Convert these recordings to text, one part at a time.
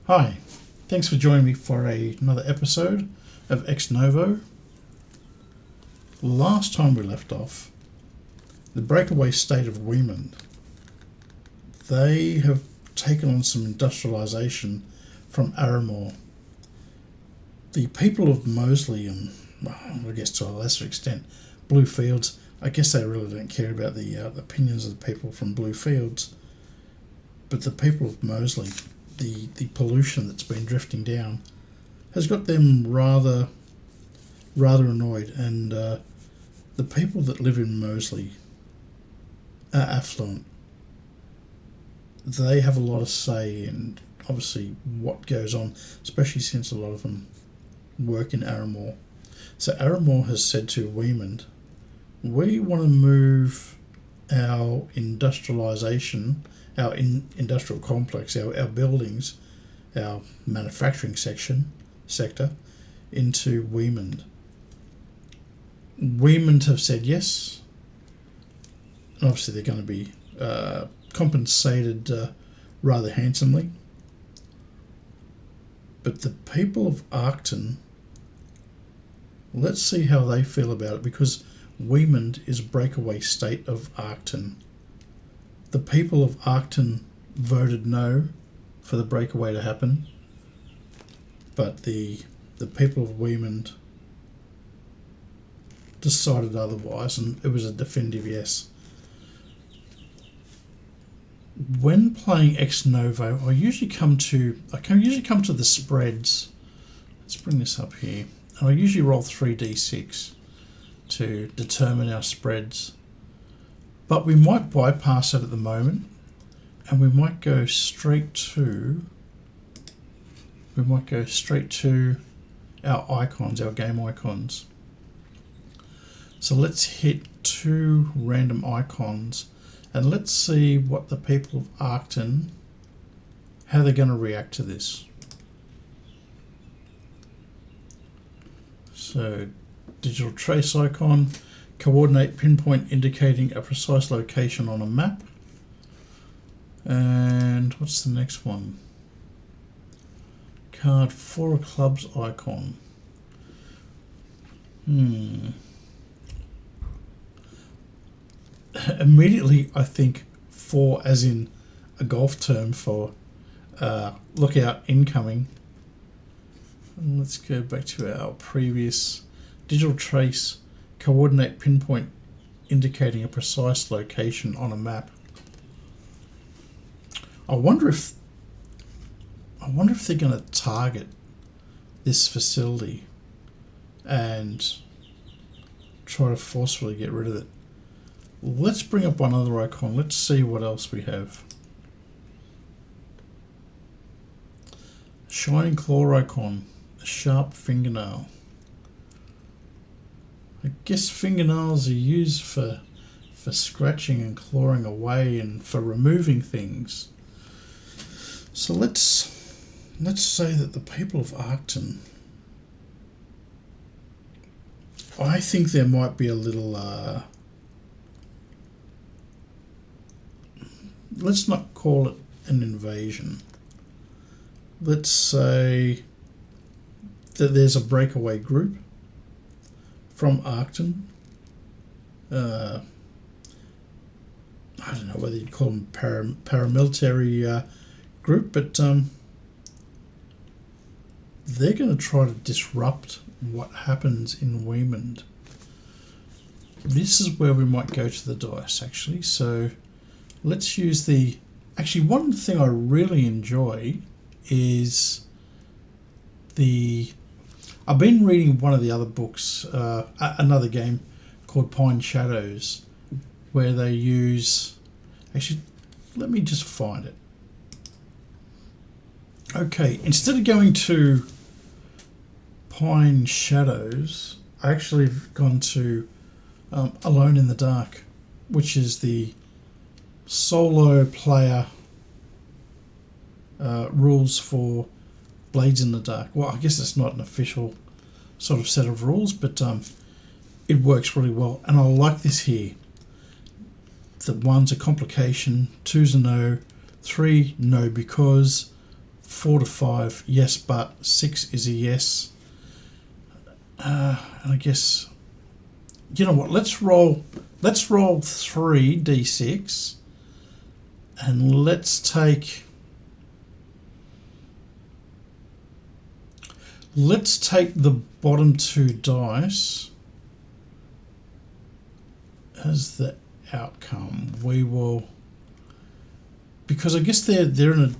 Hi, thanks for joining me for another episode of Novo. Last time we left off, the breakaway state of Wemund, they have taken on some industrialisation from Aramor. The people of Moseley and, well, I guess to a lesser extent, Blue Fields, I guess they really don't care about the opinions of the people from Blue Fields, but the people of Moseley, the pollution that's been drifting down has got them rather annoyed, and the people that live in Moseley are affluent. They have a lot of say in obviously what goes on, especially since a lot of them work in Aramor. So Aramor has said to Wemund, we want to move our industrialisation, our industrial complex, our buildings, our manufacturing sector into Wemund. Wemund have said yes, and obviously they're going to be compensated rather handsomely. But the people of Arcton, let's see how they feel about it, because Wemund is breakaway state of Arcton. The people of Arcton voted no for the breakaway to happen, but the people of Wemund decided otherwise, and it was a definitive yes. When playing Novo, I usually come to the spreads. Let's bring this up here, and I usually roll 3d6 to determine our spreads. But we might bypass it at the moment, and we might go straight to our icons, our game icons. So let's hit 2 random icons, and let's see what the people of Arcton, how they're going to react to this. So digital trace icon, coordinate pinpoint indicating a precise location on a map. And what's the next one? Card 4 of clubs icon. Immediately I think 4 as in a golf term for look out incoming. And let's go back to our previous digital trace, coordinate pinpoint indicating a precise location on a map. I wonder if they're going to target this facility and try to forcefully get rid of it. Let's bring up one other icon. Let's see what else we have. Shining claw icon, a sharp fingernail. I guess fingernails are used for scratching and clawing away and for removing things. So let's say that the people of Arcton, I think there might be a little let's not call it an invasion. Let's say that there's a breakaway group from Arcton. I don't know whether you'd call them paramilitary group, but they're going to try to disrupt what happens in Wemund. This is where we might go to the dice, actually. So let's use actually, one thing I really enjoy is I've been reading one of the other books, another game called Pine Shadows, where they use, actually, let me just find it. Okay, instead of going to Pine Shadows, I actually have gone to Alone in the Dark, which is the solo player rules for Blades in the Dark. Well, I guess it's not an official sort of set of rules, but it works really well. And I like this here. The 1's a complication, 2's a no, 3 no because, 4 to 5, yes, but 6 is a yes. And I guess, you know what? Let's roll 3d6, and let's take the bottom 2 dice as the outcome. We will, because I guess they're in a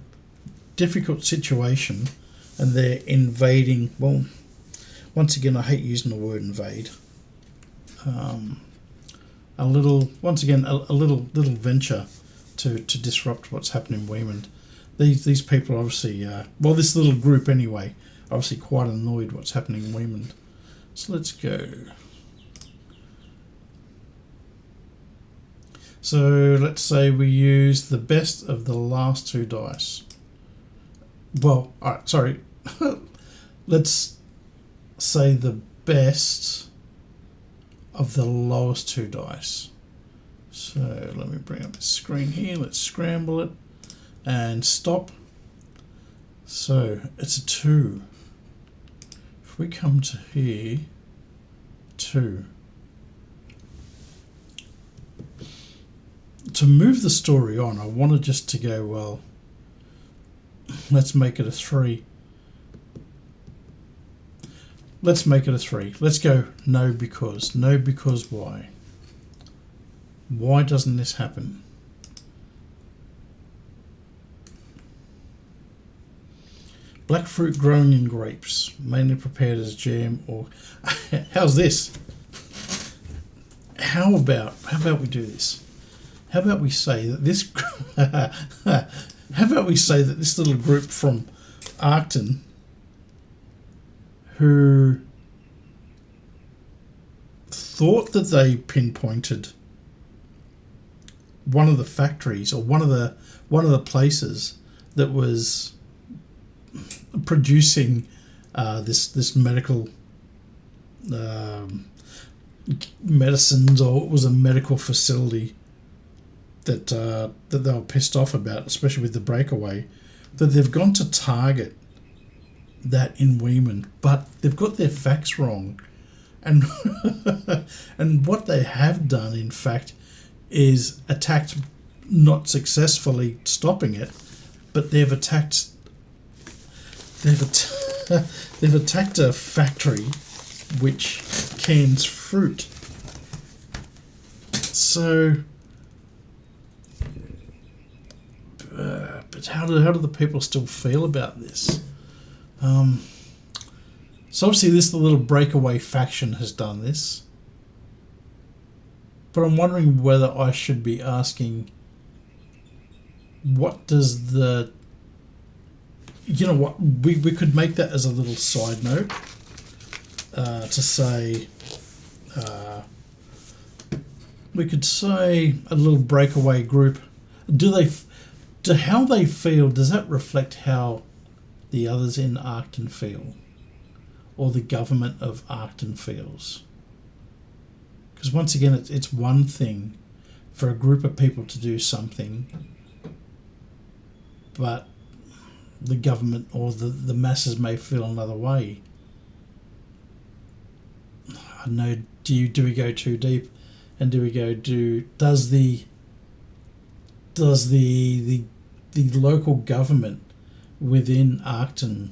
difficult situation and they're invading. Well, once again, I hate using the word invade. A little venture to disrupt what's happening in Wemund. These people obviously, well, this little group anyway, obviously quite annoyed what's happening in Wemund. So let's go. So let's say we use the best of the last 2 dice. Well, alright, sorry. Let's say the best of the lowest 2 dice. So let me bring up the screen here. Let's scramble it and stop. So it's a 2. If we come to here, 2. To move the story on, I wanted just to go, well, let's make it a 3. Let's make it a 3. Let's go no because. No because why? Why doesn't this happen? Black fruit growing in grapes, mainly prepared as jam or... How's this? How about we do this? How about we say that this... How about we say that this little group from Arcton, who thought that they pinpointed one of the factories or one of the places that was producing this medical medicines, or it was a medical facility that they were pissed off about, especially with the breakaway, that they've gone to target that in Wemund, but they've got their facts wrong, and and what they have done, in fact, is attacked, not successfully stopping it, but they've attacked a factory which cans fruit. So, but how do the people still feel about this? So obviously this little breakaway faction has done this, but I'm wondering whether I should be asking, what does the... You know what, we could make that as a little side note to say, we could say a little breakaway group. How they feel, does that reflect how the others in Arcton feel, or the government of Arcton feels? Because once again, it's one thing for a group of people to do something, but the government or the masses may feel another way. I don't know, do we go too deep, and does the local government within Arcton,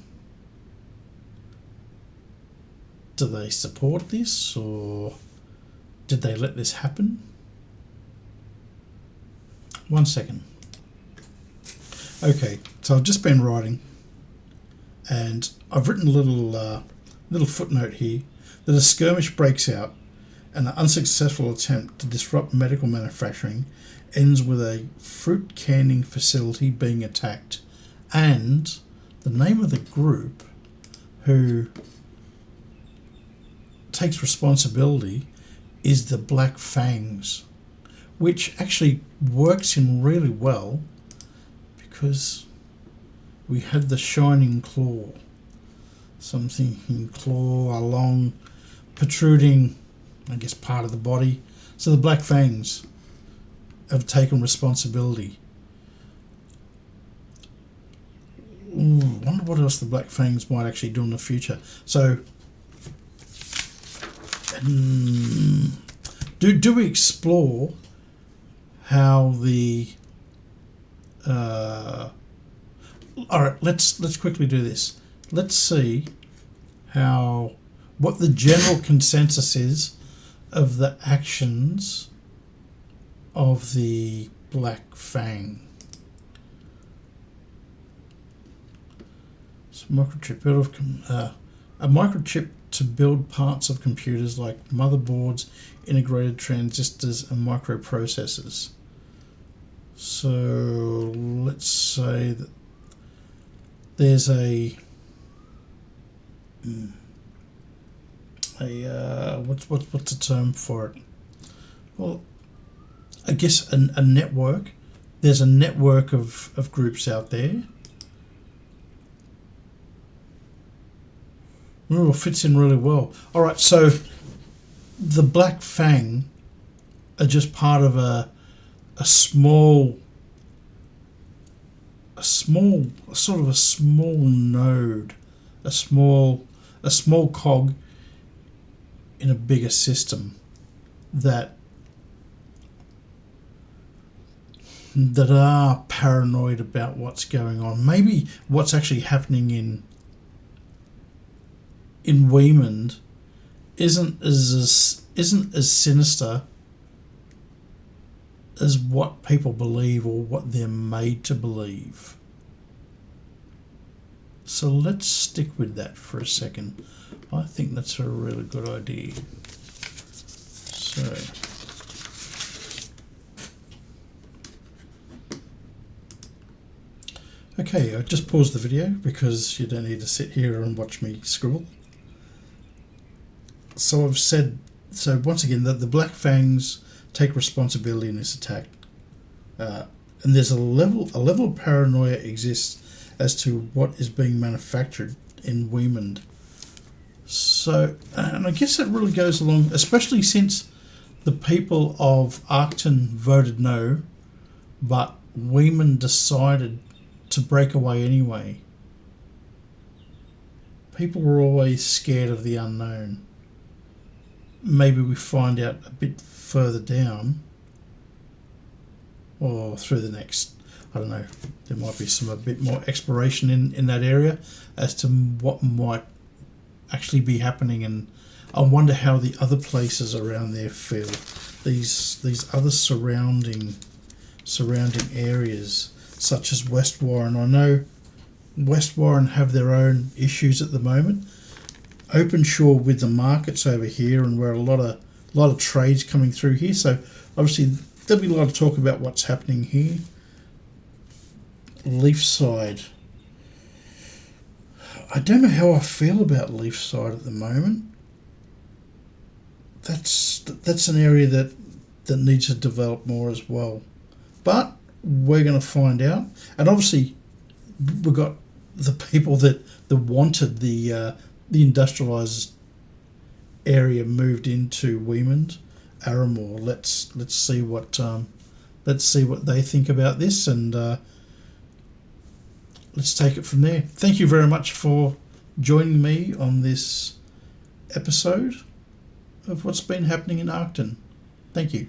do they support this, or did they let this happen? 1 second. Okay, so I've just been writing, and I've written a little footnote here that a skirmish breaks out, and an unsuccessful attempt to disrupt medical manufacturing ends with a fruit canning facility being attacked, and the name of the group who takes responsibility is the Black Fangs, which actually works in really well, because we have the shining claw, something in claw, a long protruding, I guess, part of the body. So the Black Fangs have taken responsibility. Ooh. what else the Black Fangs might actually do in the future. So, do we explore how the all right, let's quickly do this. Let's see what the general consensus is of the actions of the Black Fang. So microchip build of a microchip to build parts of computers like motherboards, integrated transistors, and microprocessors. So let's say that there's what's the term for it? Well, I guess a network. There's a network of groups out there. Oh, fits in really well. All right, so the Black Fang are just part of a small node, a small cog in a bigger system that are paranoid about what's going on. Maybe what's actually happening in Wemund isn't as sinister as what people believe or what they're made to believe. So let's stick with that for a second. I think that's a really good idea. So okay, I just paused the video because you don't need to sit here and watch me scribble. So I've said, so once again, that the Black Fangs take responsibility in this attack, and there's a level of paranoia exists as to what is being manufactured in Wemund. So, and I guess that really goes along, especially since the people of Arcton voted no, but Wemund decided to break away anyway. People were always scared of the unknown. Maybe we find out a bit further down, or through the next, I don't know, there might be a bit more exploration in that area as to what might actually be happening, and I wonder how the other places around there feel, these other surrounding areas such as West Warren. I know West Warren have their own issues at the moment. Openshaw with the markets over here, and where a lot of trades coming through here, so obviously there'll be a lot of talk about what's happening here. Leafside, I don't know how I feel about Leafside at the moment. That's an area that needs to develop more as well, but we're going to find out. And obviously we've got the people that wanted the industrialised area moved into Wemund, Arrowmore. Let's see what they think about this, and let's take it from there. Thank you very much for joining me on this episode of what's been happening in Arcton. Thank you.